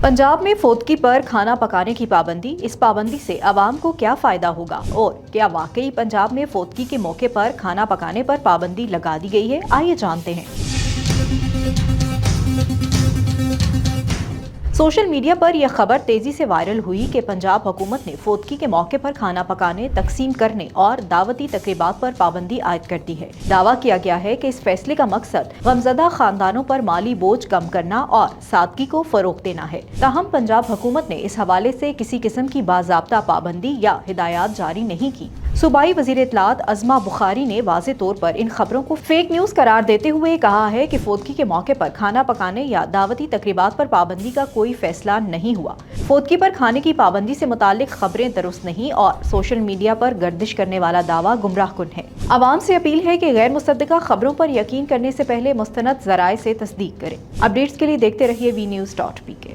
पंजाब में फोदकी पर खाना पकाने की पाबंदी, इस पाबंदी से आवाम को क्या फायदा होगा और क्या वाकई पंजाब में फोदकी के मौके पर खाना पकाने पर पाबंदी लगा दी गई है, आइए जानते हैं। सोशल मीडिया पर यह खबर तेजी से वायरल हुई कि पंजाब हुकूमत ने फोदकी के मौके पर खाना पकाने, तकसीम करने और दावती तकरीबात पर पाबंदी आयद कर दी है। दावा किया गया है कि इस फैसले का मकसद गमजदा खानदानों पर माली बोझ कम करना और सादगी को फरोग देना है। ताहम पंजाब हुकूमत ने इस हवाले से किसी किस्म की बाज़ाब्ता पाबंदी या हिदायत जारी नहीं की। सूबाई वज़ीर इत्तलात अज़मा बुखारी ने वाज़े तौर पर इन खबरों को फेक न्यूज़ करार देते हुए कहा है कि फोदकी के मौके पर खाना पकाने या दावती तकरीबात पर पाबंदी का कोई फैसला नहीं हुआ। फोदकी पर खाने की पाबंदी से मुतालिक खबरें दुरुस्त नहीं और सोशल मीडिया पर गर्दिश करने वाला दावा गुमराहकुन है। आवाम से अपील है कि गैर मुसद्दका खबरों पर यकीन करने से पहले मुस्तनद ज़राए से तस्दीक करें। अपडेट्स के लिए देखते रहिए VNews.pk।